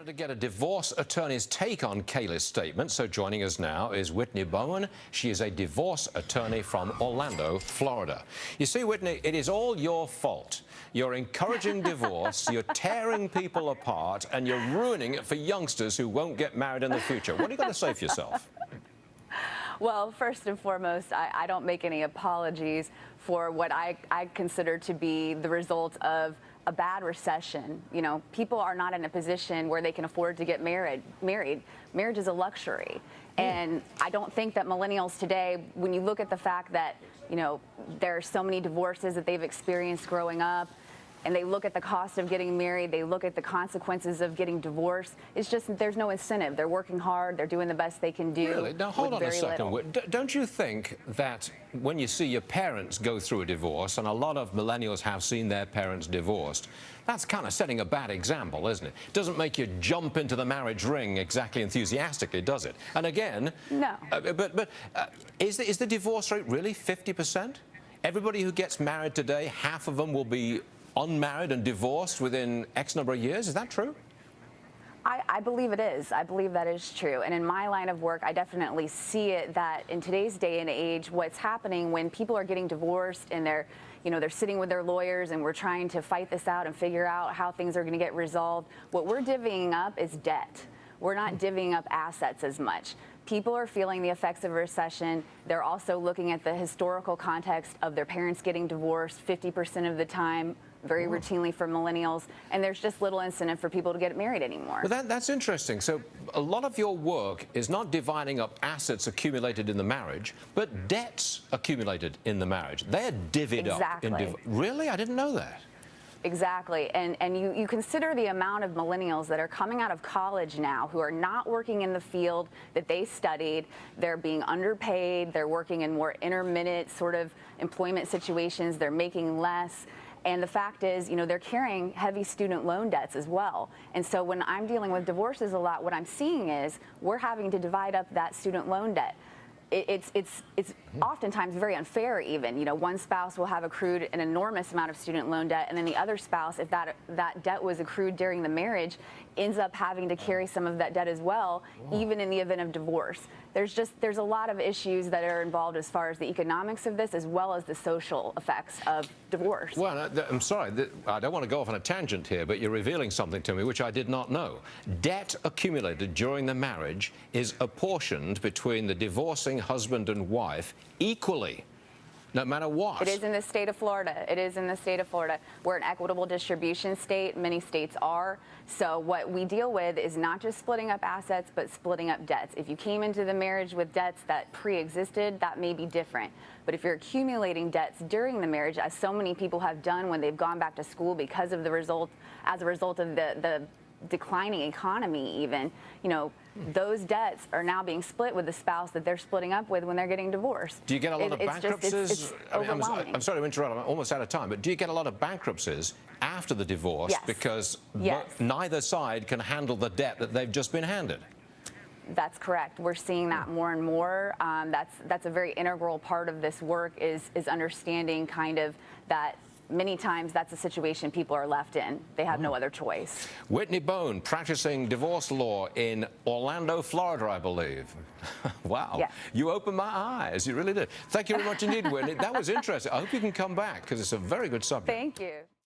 To get a divorce attorney's take on Kaylee's statement, so joining us now is Whtiney Boan. She is a divorce attorney from Orlando, Florida. You see, Whtiney, it is all your fault. You're encouraging divorce, you're tearing people apart, and you're ruining it for youngsters who won't get married in the future. What are you going to say for yourself? Well, first and foremost, I don't make any apologies for what I consider to be the result of a bad recession. You know, people are not in a position where they can afford to get married. Marriage is a luxury. And I don't think that millennials today, when you look at the fact that, you know, there are so many divorces that they've experienced growing up, and they look at the cost of getting married, they look at the consequences of getting divorced, it's just there's no incentive. They're working hard, they're doing the best they can do. Really? Now, hold on a second. Don't you think that when you see your parents go through a divorce, and a lot of millennials have seen their parents divorced, that's kind of setting a bad example, isn't it? Doesn't make you jump into the marriage ring exactly enthusiastically, does it? And again, no. Is the divorce rate really 50%? Everybody who gets married today, half of them will be unmarried and divorced within X number of years. Is that true? I believe it is. I believe that is true. And in my line of work, I definitely see it that in today's day and age, what's happening when people are getting divorced and they're sitting with their lawyers and we're trying to fight this out and figure out how things are going to get resolved, what we're divvying up is debt. We're not divvying up assets as much. People are feeling the effects of a recession. They're also looking at the historical context of their parents getting divorced 50% of the time, very routinely for millennials, and there's just little incentive for people to get married anymore. Well, that's interesting. So a lot of your work is not dividing up assets accumulated in the marriage, but debts accumulated in the marriage. They're divvied up. Really? I didn't know that. Exactly. And you consider the amount of millennials that are coming out of college now who are not working in the field that they studied. They're being underpaid. They're working in more intermittent sort of employment situations. They're making less. And the fact is, you know, they're carrying heavy student loan debts as well. And so when I'm dealing with divorces a lot, what I'm seeing is we're having to divide up that student loan debt. It's oftentimes very unfair even. You know, one spouse will have accrued an enormous amount of student loan debt, and then the other spouse, if that debt was accrued during the marriage, ends up having to carry some of that debt as well, even in the event of divorce. There's a lot of issues that are involved as far as the economics of this, as well as the social effects of divorce. Well, I'm sorry, I don't want to go off on a tangent here, but you're revealing something to me which I did not know. Debt accumulated during the marriage is apportioned between the divorcing husband and wife equally, no matter what. It is in the state of Florida. It is in the state of Florida. We're an equitable distribution state. Many states are. So what we deal with is not just splitting up assets, but splitting up debts. If you came into the marriage with debts that pre-existed, that may be different. But if you're accumulating debts during the marriage, as so many people have done when they've gone back to school because of as a result of the declining economy even, you know, those debts are now being split with the spouse that they're splitting up with when they're getting divorced. Do you get a lot of bankruptcies? It's overwhelming. I'm sorry to interrupt, I'm almost out of time, but do you get a lot of bankruptcies after the divorce? Yes. Because yes. Neither side can handle the debt that they've just been handed? That's correct. We're seeing that more and more. That's a very integral part of this work is understanding kind of that many times that's a situation people are left in. They have no other choice. Whtiney Boan, practicing divorce law in Orlando, Florida, I believe. Wow. Yes. You opened my eyes. You really did. Thank you very much indeed, Whtiney. That was interesting. I hope you can come back because it's a very good subject. Thank you.